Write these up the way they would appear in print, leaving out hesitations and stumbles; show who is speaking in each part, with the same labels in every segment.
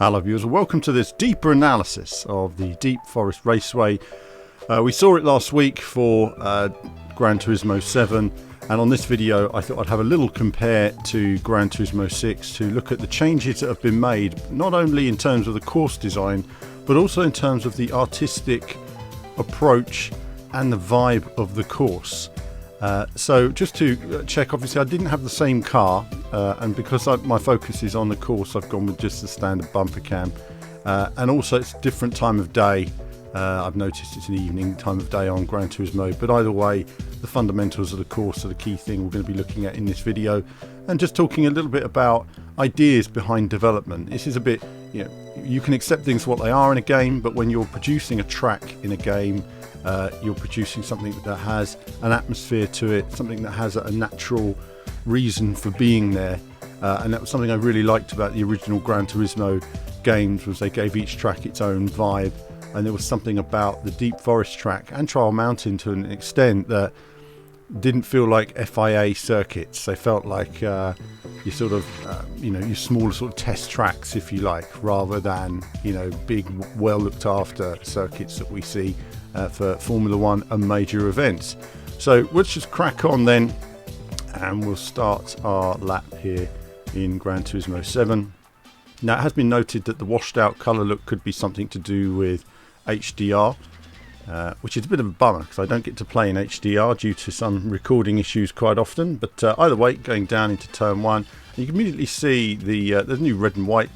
Speaker 1: Hello viewers, welcome to this deeper analysis of the Deep Forest Raceway. We saw it last week for Gran Turismo 7, and on this video I thought I'd have a little compare to Gran Turismo 6 to look at the changes that have been made, not only in terms of the course design but also in terms of the artistic approach and the vibe of the course. So just to check, obviously I didn't have the same car, and because my focus is on the course, I've gone with just the standard bumper cam, and also it's a different time of day. I've noticed it's an evening time of day on Gran Turismo, but either way the fundamentals of the course are the key thing we're going to be looking at in this video, and just talking a little bit about ideas behind development. This is a bit, you can accept things for what they are in a game, but when you're producing a track in a game, you're producing something that has an atmosphere to it, something that has a natural reason for being there, and that was something I really liked about the original Gran Turismo games, was they gave each track its own vibe, and there was something about the Deep Forest track and Trial Mountain to an extent that didn't feel like FIA circuits. They felt like your sort of your smaller sort of test tracks, if you like, rather than big, well looked after circuits that we see for Formula 1 and major events. So let's just crack on then, and we'll start our lap here in Gran Turismo 7. Now, it has been noted that the washed out colour look could be something to do with HDR, which is a bit of a bummer because I don't get to play in HDR due to some recording issues quite often. But either way, going down into turn 1, you can immediately see there's new red and white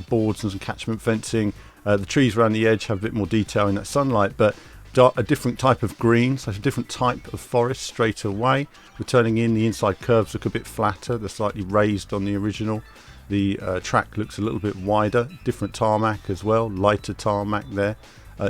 Speaker 1: boards and some catchment fencing. The trees around the edge have a bit more detail in that sunlight, but a different type of green, so a different type of forest straight away. We're turning in, the inside curves look a bit flatter, they're slightly raised on the original. The track looks a little bit wider, different tarmac as well, lighter tarmac there.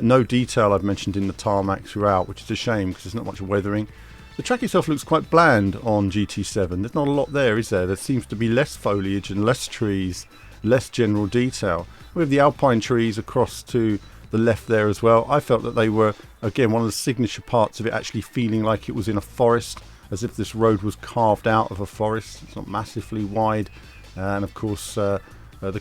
Speaker 1: No detail I've mentioned in the tarmac throughout, which is a shame because there's not much weathering. The track itself looks quite bland on GT7. There's not a lot there, is there? There seems to be less foliage and less trees, less general detail. We have the alpine trees across to the left there as well. I felt that they were, again, one of the signature parts of it, actually feeling like it was in a forest, as if this road was carved out of a forest. It's not massively wide, and of course the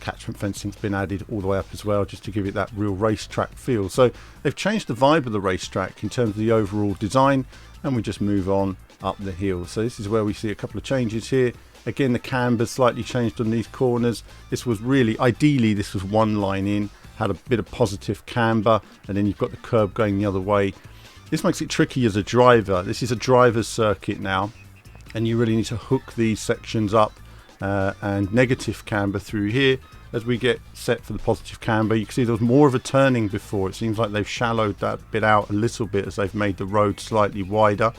Speaker 1: catchment fencing's been added all the way up as well, just to give it that real racetrack feel. So they've changed the vibe of the racetrack in terms of the overall design, and we just move on up the hill. So this is where we see a couple of changes here. Again, the camber's slightly changed on these corners. This was really, ideally this was one line in, had a bit of positive camber, and then you've got the curb going the other way. This makes it tricky as a driver. This is a driver's circuit now, and you really need to hook these sections up and negative camber through here as we get set for the positive camber. You can see there was more of a turning before. It seems like they've shallowed that bit out a little bit as they've made the road slightly wider.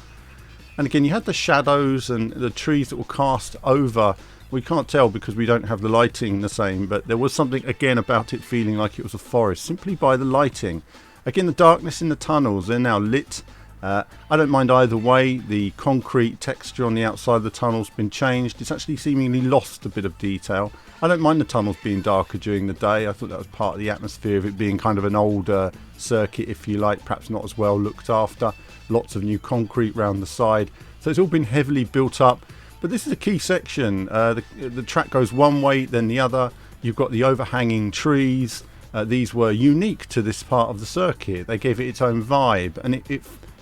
Speaker 1: And again, you had the shadows and the trees that were cast over. We can't tell because we don't have the lighting the same, but there was something again about it feeling like it was a forest simply by the lighting. Again, the darkness in the tunnels, they're now lit. I don't mind either way. The concrete texture on the outside of the tunnel's been changed. It's actually seemingly lost a bit of detail. I don't mind the tunnels being darker during the day. I thought that was part of the atmosphere of it being kind of an older circuit, if you like, perhaps not as well looked after. Lots of new concrete round the side, so it's all been heavily built up. But this is a key section. The track goes one way, then the other. You've got the overhanging trees. These were unique to this part of the circuit. They gave it its own vibe, and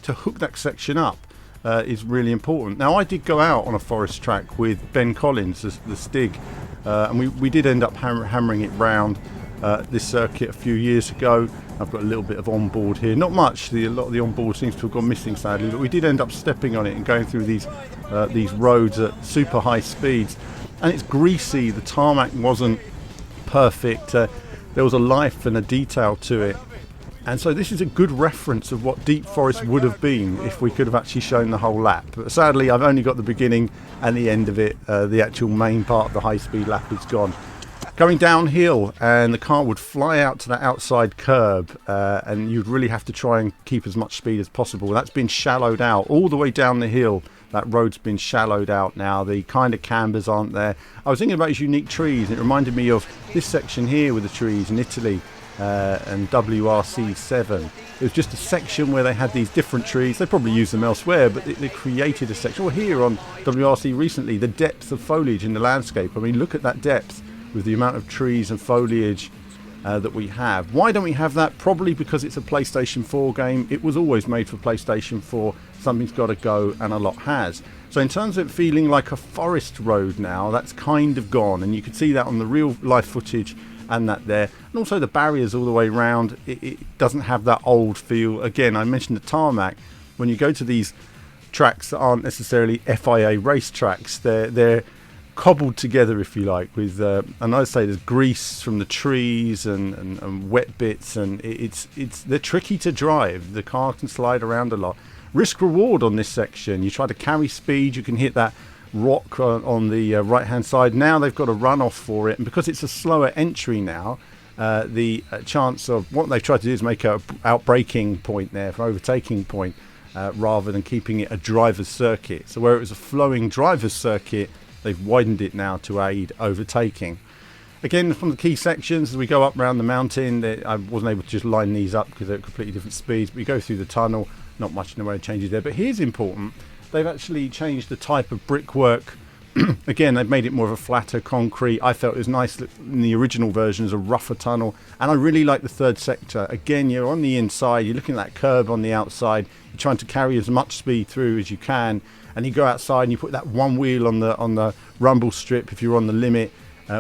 Speaker 1: to hook that section up is really important. Now, I did go out on a forest track with Ben Collins, the Stig, and we did end up hammering it round this circuit a few years ago. I've got a little bit of onboard here, not much. A lot of the onboard seems to have gone missing, sadly, but we did end up stepping on it and going through these roads at super high speeds, and it's greasy. The tarmac wasn't perfect. There was a life and a detail to it. And so this is a good reference of what Deep Forest would have been if we could have actually shown the whole lap. But sadly, I've only got the beginning and the end of it. The actual main part of the high-speed lap is gone. Going downhill, and the car would fly out to that outside curb, and you'd really have to try and keep as much speed as possible. That's been shallowed out all the way down the hill. That road's been shallowed out now. The kind of cambers aren't there. I was thinking about these unique trees, and it reminded me of this section here with the trees in Italy. And WRC7. It was just a section where they had these different trees. They probably used them elsewhere, but they created a section. Well, here on WRC recently, the depth of foliage in the landscape. I mean, look at that depth. with the amount of trees and foliage that we have. Why don't we have that? Probably because it's a PlayStation 4 game. It was always made for PlayStation 4. Something's got to go, and a lot has. So in terms of it feeling like a forest road now, that's kind of gone, and you could see that on the real life footage and that there. And also the barriers all the way around, it doesn't have that old feel. Again, I mentioned the tarmac. When you go to these tracks that aren't necessarily FIA race tracks, they're cobbled together, if you like, with and I say there's grease from the trees and wet bits, and they're tricky to drive. The car can slide around a lot. Risk reward on this section. You try to carry speed, you can hit that rock on the right hand side. Now they've got a runoff for it, and because it's a slower entry now, the chance of what they've tried to do is make a out-braking point there, for overtaking point, rather than keeping it a driver's circuit. So where it was a flowing driver's circuit, they've widened it now to aid overtaking. Again, from the key sections, as we go up around the mountain, I wasn't able to just line these up because they're completely different speeds. We go through the tunnel, not much in the way of changes there. But here's important, they've actually changed the type of brickwork. Again, they've made it more of a flatter concrete. I felt it was nice in the original version as a rougher tunnel. And I really like the third sector. Again, you're on the inside, you're looking at that curb on the outside, you're trying to carry as much speed through as you can. And you go outside and you put that one wheel on the rumble strip if you're on the limit,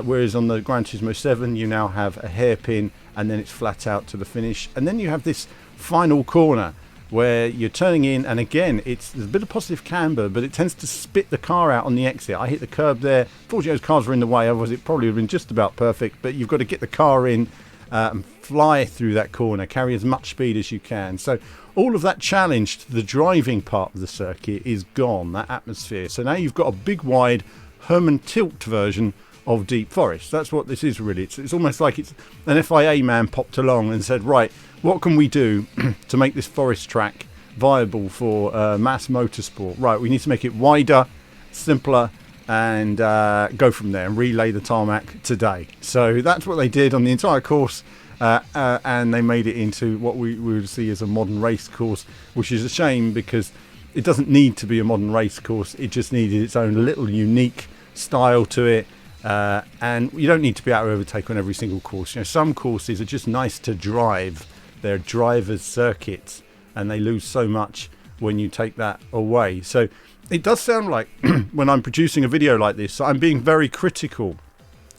Speaker 1: whereas on the Gran Turismo 7 you now have a hairpin, and then it's flat out to the finish. And then you have this final corner where you're turning in, and again there's a bit of positive camber, but it tends to spit the car out on the exit. I hit the curb there. Fortunately those cars were in the way, otherwise it probably would have been just about perfect. But you've got to get the car in and fly through that corner, carry as much speed as you can. So all of that challenge to the driving part of the circuit is gone, that atmosphere. So now you've got a big wide Herman Tilt version of Deep Forest. That's what this is really. It's almost like it's an FIA man popped along and said, right, what can we do to make this forest track viable for mass motorsport? Right, we need to make it wider, simpler, and go from there and relay the tarmac today. So that's what they did on the entire course. And they made it into what we would see as a modern race course, which is a shame because it doesn't need to be a modern race course. It just needed its own little unique style to it, and you don't need to be able to overtake on every single course. You know, some courses are just nice to drive. They're drivers' circuits, and they lose so much when you take that away. So it does sound like when I'm producing a video like this, I'm being very critical,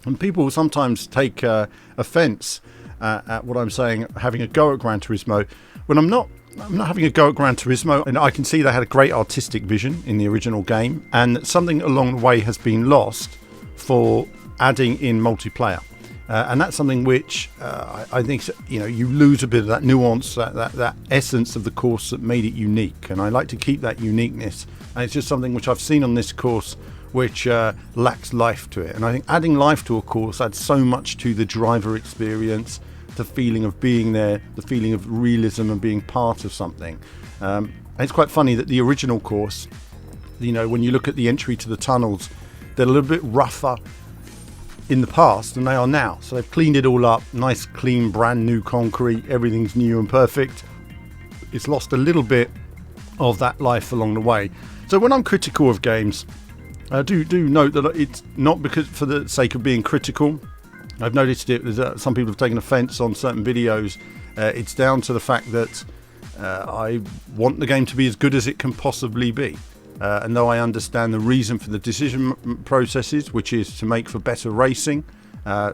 Speaker 1: and people sometimes take offence at what I'm saying, having a go at Gran Turismo, when I'm not having a go at Gran Turismo. And I can see they had a great artistic vision in the original game, and something along the way has been lost for adding in multiplayer, and that's something which I think, you know, you lose a bit of that nuance, that essence of the course that made it unique, and I like to keep that uniqueness. And it's just something which I've seen on this course which lacks life to it. And I think adding life to a course adds so much to the driver experience, the feeling of being there, the feeling of realism and being part of something. And it's quite funny that the original course, you know, when you look at the entry to the tunnels, they're a little bit rougher in the past than they are now. So they've cleaned it all up, nice, clean, brand new concrete, everything's new and perfect. It's lost a little bit of that life along the way. So when I'm critical of games, do note that it's not because for the sake of being critical. I've noticed it. Some people have taken offence on certain videos. It's down to the fact that I want the game to be as good as it can possibly be. And though I understand the reason for the decision processes, which is to make for better racing,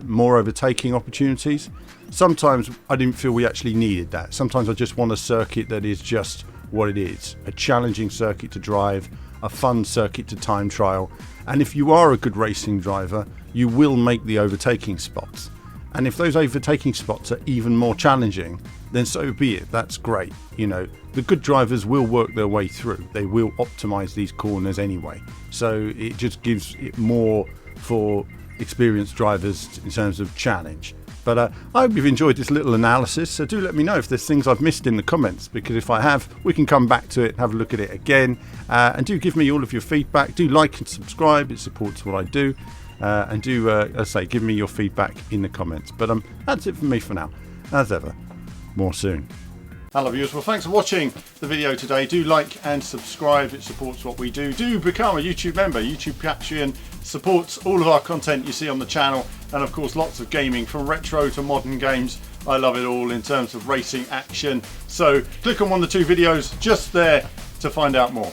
Speaker 1: more overtaking opportunities, sometimes I didn't feel we actually needed that. Sometimes I just want a circuit that is just what it is, a challenging circuit to drive, a fun circuit to time trial. And if you are a good racing driver, you will make the overtaking spots. And if those overtaking spots are even more challenging, then so be it. That's great. You know, the good drivers will work their way through. They will optimize these corners anyway. So it just gives it more for experienced drivers in terms of challenge. But I hope you've enjoyed this little analysis. So do let me know if there's things I've missed in the comments, because if I have, we can come back to it and have a look at it again. And do give me all of your feedback. Do like and subscribe. It supports what I do. And do, as I say, give me your feedback in the comments. But that's it from me for now. As ever, more soon. Hello viewers, well thanks for watching the video today. Do like and subscribe, it supports what we do. Do become a YouTube member. YouTube Patreon supports all of our content you see on the channel, and of course lots of gaming from retro to modern games. I love it all in terms of racing action. So click on one of the two videos just there to find out more.